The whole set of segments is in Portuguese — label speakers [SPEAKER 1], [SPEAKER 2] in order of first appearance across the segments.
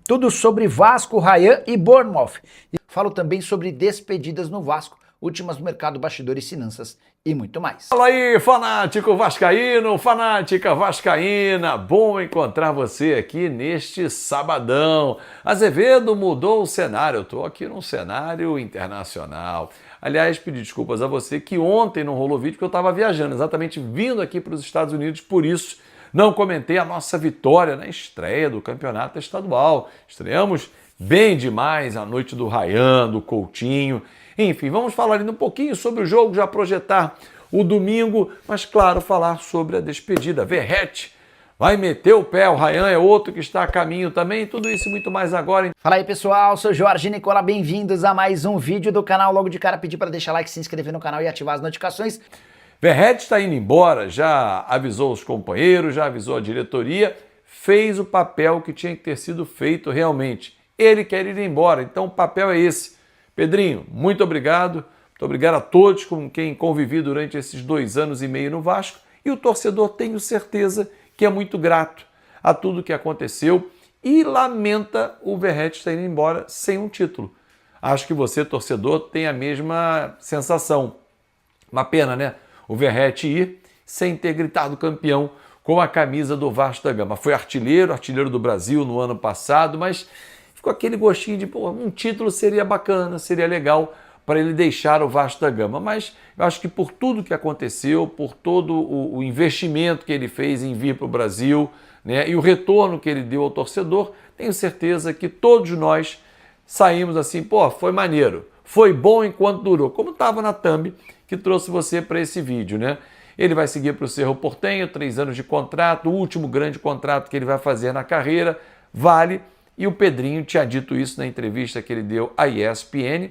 [SPEAKER 1] Tudo sobre Vasco, Ryan e Bournemouth. Falo também sobre despedidas no Vasco, últimas do mercado, bastidores, finanças e muito mais.
[SPEAKER 2] Fala aí, fanático vascaíno, fanática vascaína, bom encontrar você aqui neste sabadão. Azevedo mudou o cenário, eu estou aqui num cenário internacional. Aliás, pedi desculpas a você que ontem não rolou vídeo porque eu estava viajando, exatamente vindo aqui para os Estados Unidos, por isso não comentei a nossa vitória na estreia do campeonato estadual. Estreamos bem demais a noite do Ryan, do Coutinho. Enfim, vamos falar ainda um pouquinho sobre o jogo, já projetar o domingo, mas claro, falar sobre a despedida. Verratti vai meter o pé, o Ryan é outro que está a caminho também, tudo isso e muito mais agora.
[SPEAKER 1] Fala aí pessoal, sou Jorge Nicola, bem-vindos a mais um vídeo do canal. Logo de cara pedir para deixar like, se inscrever no canal e ativar as notificações.
[SPEAKER 2] Verratti está indo embora, já avisou os companheiros, já avisou a diretoria, fez o papel que tinha que ter sido feito realmente. Ele quer ir embora, então o papel é esse. Pedrinho, muito obrigado a todos com quem convivi durante esses 2 anos e meio no Vasco, e o torcedor tenho certeza que é muito grato a tudo que aconteceu e lamenta o Verratti estar indo embora sem um título. Acho que você, torcedor, tem a mesma sensação. Uma pena, né? O Verratti ir sem ter gritado campeão com a camisa do Vasco da Gama. Foi artilheiro do Brasil no ano passado, mas ficou aquele gostinho de, pô, um título seria bacana, seria legal para ele deixar o Vasco da Gama. Mas eu acho que por tudo que aconteceu, por todo o investimento que ele fez em vir para o Brasil, né, e o retorno que ele deu ao torcedor, tenho certeza que todos nós saímos assim, pô, foi maneiro, foi bom enquanto durou, como estava na thumb que trouxe você para esse vídeo, né? Ele vai seguir para o Cerro Porteño, 3 anos de contrato, o último grande contrato que ele vai fazer na carreira, vale. E o Pedrinho tinha dito isso na entrevista que ele deu à ESPN.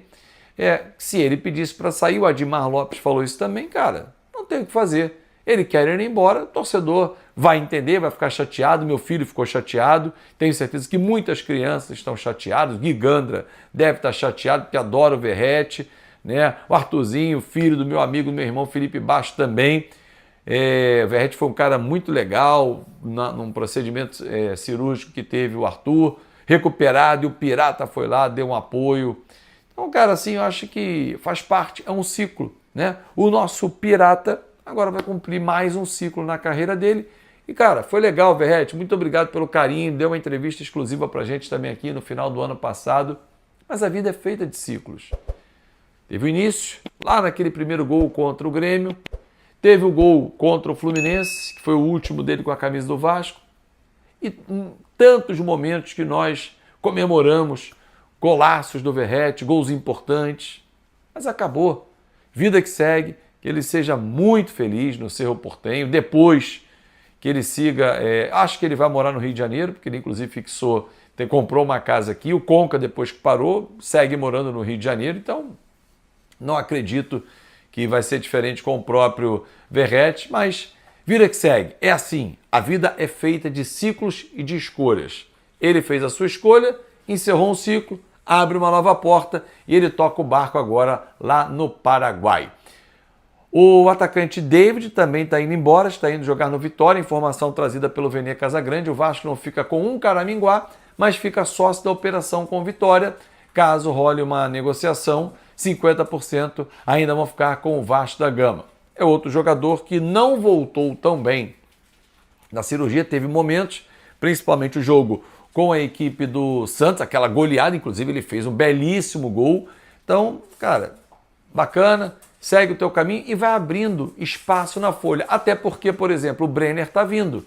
[SPEAKER 2] Se ele pedisse para sair, o Admar Lopes falou isso também, cara, não tem o que fazer. Ele quer ir embora, o torcedor vai entender, vai ficar chateado, meu filho ficou chateado, tenho certeza que muitas crianças estão chateadas, Gui Gandra deve estar chateado porque adora o Verratti, né? O Arthurzinho, filho do meu amigo, meu irmão Felipe Baixo também. O Verratti foi um cara muito legal num procedimento cirúrgico que teve o Arthur, recuperado, e o Pirata foi lá, deu um apoio. Então, cara, assim, eu acho que faz parte, é um ciclo, né? O nosso Pirata agora vai cumprir mais um ciclo na carreira dele. E, cara, foi legal, Verratti, muito obrigado pelo carinho, deu uma entrevista exclusiva pra gente também aqui no final do ano passado. Mas a vida é feita de ciclos. Teve o início, lá naquele primeiro gol contra o Grêmio, teve o gol contra o Fluminense, que foi o último dele com a camisa do Vasco, e tantos momentos que nós comemoramos, golaços do Verratti, gols importantes, mas acabou. Vida que segue, que ele seja muito feliz no Cerro Porteño, depois que ele siga, acho que ele vai morar no Rio de Janeiro, porque ele inclusive fixou, comprou uma casa aqui, o Conca depois que parou, segue morando no Rio de Janeiro, então não acredito que vai ser diferente com o próprio Verratti, mas vida que segue. É assim, a vida é feita de ciclos e de escolhas. Ele fez a sua escolha, encerrou um ciclo, abre uma nova porta e ele toca o barco agora lá no Paraguai. O atacante David também está indo embora, está indo jogar no Vitória, informação trazida pelo Vene Casagrande. O Vasco não fica com um Caraminguá, mas fica sócio da operação com Vitória. Caso role uma negociação, 50% ainda vão ficar com o Vasco da Gama. É outro jogador que não voltou tão bem na cirurgia, teve momentos, principalmente o jogo com a equipe do Santos, aquela goleada, inclusive ele fez um belíssimo gol. Então, cara, bacana, segue o teu caminho e vai abrindo espaço na folha. Até porque, por exemplo, o Brenner está vindo. O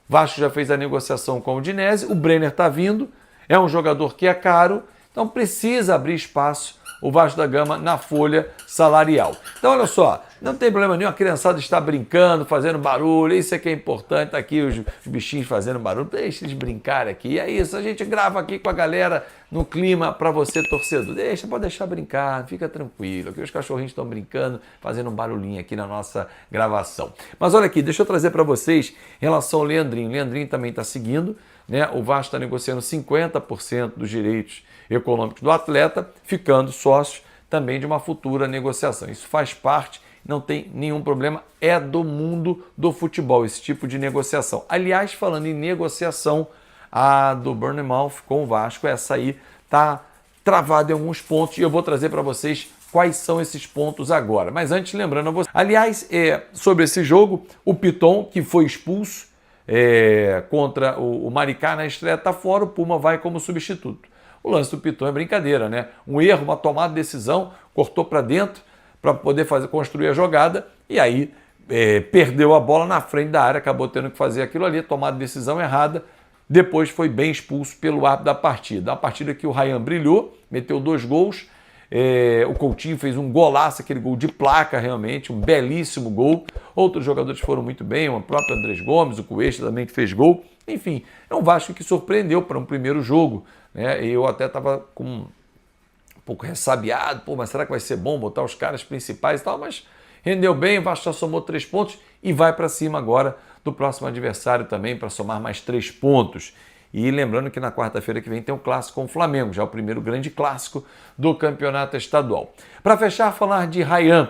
[SPEAKER 2] Vasco já fez a negociação com o Udinese, o Brenner está vindo, é um jogador que é caro, então precisa abrir espaço o Vasco da Gama na folha salarial. Então, olha só, não tem problema nenhum, a criançada está brincando, fazendo barulho, isso é que é importante, tá aqui os bichinhos fazendo barulho, deixa eles brincarem aqui, é isso, a gente grava aqui com a galera no clima para você, torcedor, pode deixar brincar, fica tranquilo, aqui os cachorrinhos estão brincando, fazendo um barulhinho aqui na nossa gravação. Mas olha aqui, deixa eu trazer para vocês em relação ao Leandrinho. Leandrinho também está seguindo, né? O Vasco está negociando 50% dos direitos econômicos do atleta, ficando sócio também de uma futura negociação. Isso faz parte, não tem nenhum problema, é do mundo do futebol, esse tipo de negociação. Aliás, falando em negociação, A do Bournemouth com o Vasco, essa aí tá travada em alguns pontos e eu vou trazer para vocês quais são esses pontos agora. Mas antes, lembrando a você... Aliás, sobre esse jogo, o Piton, que foi expulso contra o Maricá na estreia, está fora, o Puma vai como substituto. O lance do Piton é brincadeira, né? Um erro, uma tomada de decisão, cortou para dentro para poder construir a jogada e aí perdeu a bola na frente da área, acabou tendo que fazer aquilo ali, tomada de decisão errada. Depois foi bem expulso pelo árbitro da partida. A partida que o Ryan brilhou, meteu 2 gols. O Coutinho fez um golaço, aquele gol de placa realmente, um belíssimo gol. Outros jogadores foram muito bem, o próprio Andrés Gomes, o Cuesta também que fez gol. Enfim, é um Vasco que surpreendeu para um primeiro jogo, né? Eu até estava com um pouco ressabiado, mas será que vai ser bom botar os caras principais e tal? Mas rendeu bem, o Vasco já somou 3 pontos e vai para cima agora do próximo adversário também para somar mais 3 pontos. E lembrando que na quarta-feira que vem tem um clássico com o Flamengo, já o primeiro grande clássico do campeonato estadual. Para fechar, falar de Ryan.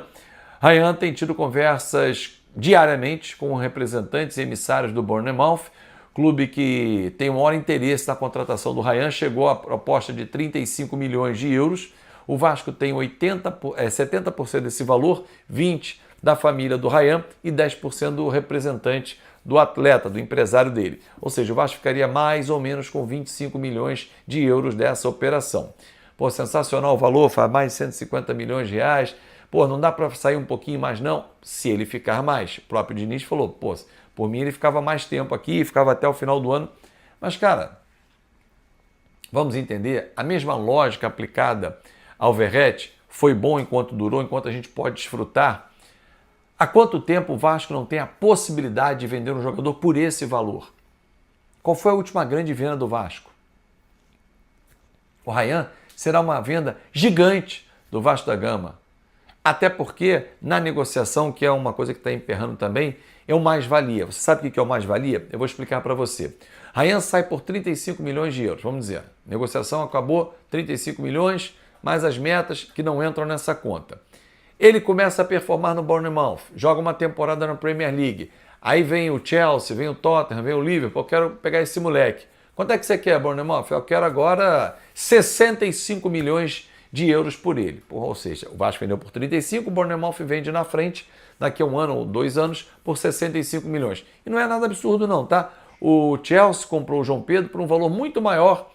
[SPEAKER 2] Ryan tem tido conversas diariamente com representantes e emissários do Bournemouth, clube que tem o maior interesse na contratação do Ryan, chegou à proposta de 35 milhões de euros. O Vasco tem 70% desse valor, 20% da família do Ryan e 10% do representante do atleta, do empresário dele. Ou seja, o Vasco ficaria mais ou menos com 25 milhões de euros dessa operação. Pô, sensacional o valor, faz mais de 150 milhões de reais. Pô, não dá para sair um pouquinho mais não? Se ele ficar mais. O próprio Diniz falou, pô, por mim ele ficava mais tempo aqui, ficava até o final do ano. Mas, cara, vamos entender, a mesma lógica aplicada ao Verratti foi bom enquanto durou, enquanto a gente pode desfrutar. Há quanto tempo o Vasco não tem a possibilidade de vender um jogador por esse valor? Qual foi a última grande venda do Vasco? O Ryan será uma venda gigante do Vasco da Gama. Até porque, na negociação, que é uma coisa que está emperrando também, é o mais-valia. Você sabe o que é o mais-valia? Eu vou explicar para você. Ryan sai por 35 milhões de euros, vamos dizer. Negociação acabou, 35 milhões, mais as metas que não entram nessa conta. Ele começa a performar no Bournemouth, joga uma temporada na Premier League. Aí vem o Chelsea, vem o Tottenham, vem o Liverpool, eu quero pegar esse moleque. Quanto é que você quer, Bournemouth? Eu quero agora 65 milhões de euros por ele. Ou seja, o Vasco vendeu por 35, o Bournemouth vende na frente, daqui a 1 ano ou 2 anos, por 65 milhões. E não é nada absurdo não, tá? O Chelsea comprou o João Pedro por um valor muito maior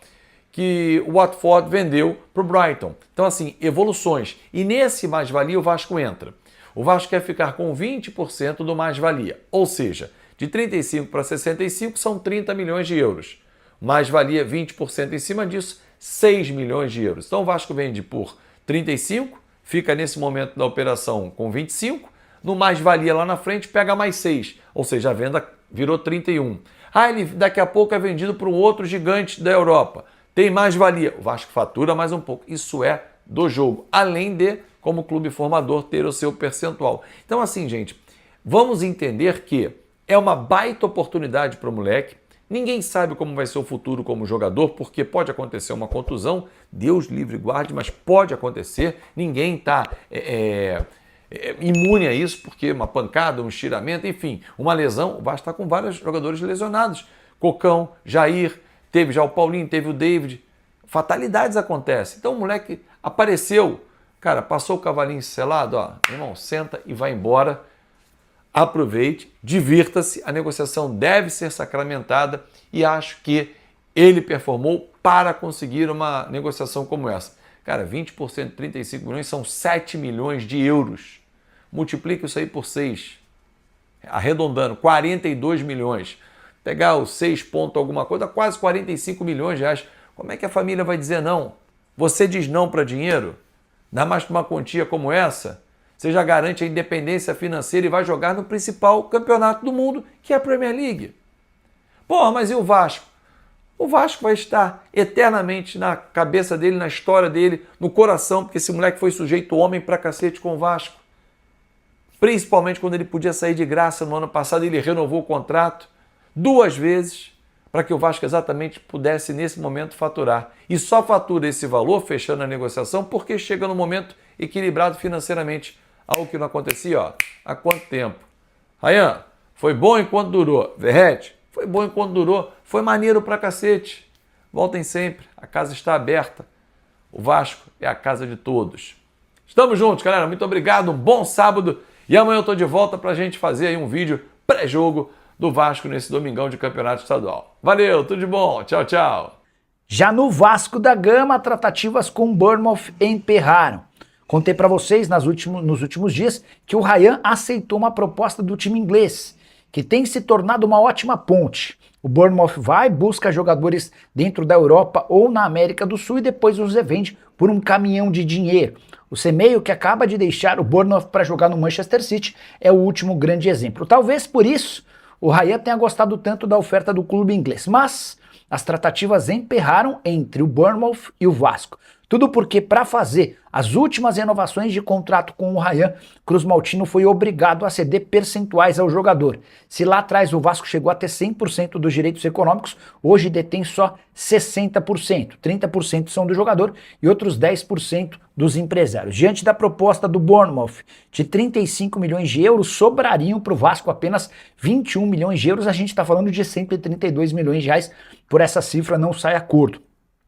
[SPEAKER 2] que o Watford vendeu para o Brighton. Então, assim, evoluções. E nesse mais-valia o Vasco entra. O Vasco quer ficar com 20% do mais-valia. Ou seja, de 35 para 65 são 30 milhões de euros. Mais-valia 20% em cima disso, 6 milhões de euros. Então o Vasco vende por 35, fica nesse momento da operação com 25, no mais-valia lá na frente pega mais 6. Ou seja, a venda virou 31. Ele daqui a pouco é vendido para um outro gigante da Europa. Tem mais-valia, o Vasco fatura mais um pouco. Isso é do jogo, além de, como clube formador, ter o seu percentual. Então assim, gente, vamos entender que é uma baita oportunidade para o moleque. Ninguém sabe como vai ser o futuro como jogador, porque pode acontecer uma contusão, Deus livre e guarde, mas pode acontecer. Ninguém está imune a isso, porque uma pancada, um estiramento, enfim, uma lesão, o Vasco está com vários jogadores lesionados. Cocão, Jair, teve já o Paulinho, teve o David. Fatalidades acontecem. Então o moleque apareceu, cara, passou o cavalinho selado, ó, irmão, senta e vai embora. Aproveite, divirta-se, a negociação deve ser sacramentada e acho que ele performou para conseguir uma negociação como essa. Cara, 20% de 35 milhões são 7 milhões de euros. Multiplique isso aí por 6, arredondando, 42 milhões. Pegar os 6 pontos alguma coisa, quase 45 milhões de reais. Como é que a família vai dizer não? Você diz não para dinheiro? Dá mais para uma quantia como essa? Você já garante a independência financeira e vai jogar no principal campeonato do mundo, que é a Premier League. Porra, mas e o Vasco? O Vasco vai estar eternamente na cabeça dele, na história dele, no coração, porque esse moleque foi sujeito homem pra cacete com o Vasco. Principalmente quando ele podia sair de graça no ano passado, ele renovou o contrato 2 vezes para que o Vasco exatamente pudesse, nesse momento, faturar. E só fatura esse valor, fechando a negociação, porque chega no momento equilibrado financeiramente. Algo que não acontecia, ó, há quanto tempo? Ryan, foi bom enquanto durou. Verratti, Foi bom enquanto durou, foi maneiro pra cacete. Voltem sempre, a casa está aberta. O Vasco é a casa de todos. Estamos juntos, galera. Muito obrigado, um bom sábado. E amanhã eu tô de volta pra gente fazer aí um vídeo pré-jogo do Vasco nesse domingão de campeonato estadual. Valeu, tudo de bom. Tchau, tchau.
[SPEAKER 1] Já no Vasco da Gama, tratativas com o Bournemouth emperraram. Contei para vocês nos últimos dias que o Ryan aceitou uma proposta do time inglês, que tem se tornado uma ótima ponte. O Bournemouth vai, busca jogadores dentro da Europa ou na América do Sul e depois os revende por um caminhão de dinheiro. O Semedo, que acaba de deixar o Bournemouth para jogar no Manchester City, é o último grande exemplo. Talvez por isso o Ryan tenha gostado tanto da oferta do clube inglês, mas as tratativas emperraram entre o Bournemouth e o Vasco. Tudo porque, para fazer as últimas renovações de contrato com o Ryan, Cruz Maltino foi obrigado a ceder percentuais ao jogador. Se lá atrás o Vasco chegou a ter 100% dos direitos econômicos, hoje detém só 60%. 30% são do jogador e outros 10% dos empresários. Diante da proposta do Bournemouth de 35 milhões de euros, sobrariam para o Vasco apenas 21 milhões de euros. A gente está falando de 132 milhões de reais. Por essa cifra não sai acordo.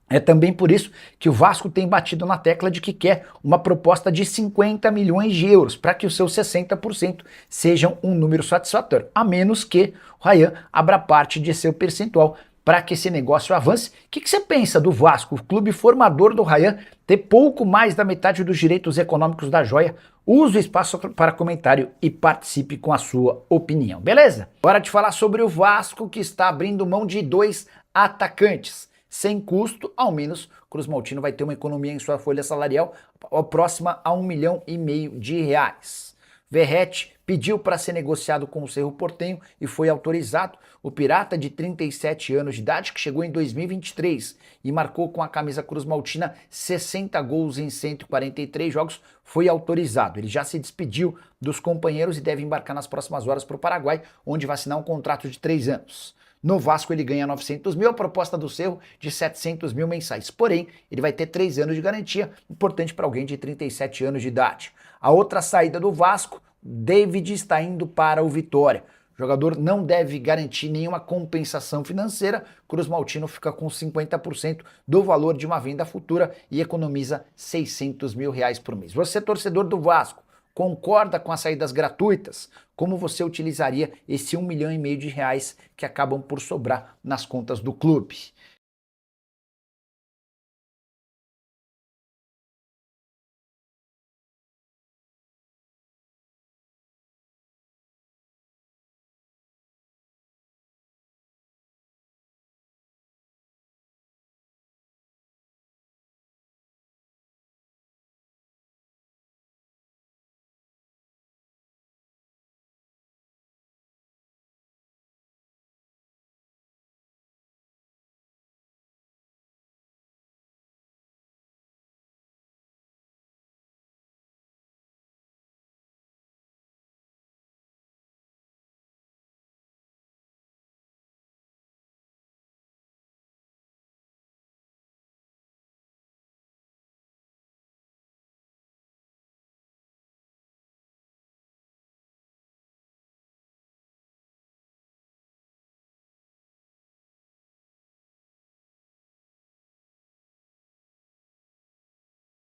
[SPEAKER 1] É também por isso que o Vasco tem batido na tecla de que quer uma proposta de 50 milhões de euros, para que os seus 60% sejam um número satisfatório, a menos que o Ryan abra parte de seu percentual para que esse negócio avance. O que você pensa do Vasco, o clube formador do Ryan, ter pouco mais da metade dos direitos econômicos da joia? Use o espaço para comentário e participe com a sua opinião, beleza? Hora de falar sobre o Vasco, que está abrindo mão de 2 atacantes. Sem custo, ao menos Cruz Maltino vai ter uma economia em sua folha salarial próxima a 1,5 milhão de reais. Verratti pediu para ser negociado com o Cerro Porteño e foi autorizado. O pirata de 37 anos de idade, que chegou em 2023 e marcou com a camisa Cruz Maltina 60 gols em 143 jogos, foi autorizado. Ele já se despediu dos companheiros e deve embarcar nas próximas horas para o Paraguai, onde vai assinar um contrato de 3 anos. No Vasco ele ganha 900 mil, a proposta do Cerro de 700 mil mensais. Porém, ele vai ter 3 anos de garantia, importante para alguém de 37 anos de idade. A outra saída do Vasco, David está indo para o Vitória. O jogador não deve garantir nenhuma compensação financeira. Cruz Maltino fica com 50% do valor de uma venda futura e economiza 600 mil reais por mês. Você, torcedor do Vasco, concorda com as saídas gratuitas? Como você utilizaria esse 1,5 milhão de reais que acabam por sobrar nas contas do clube?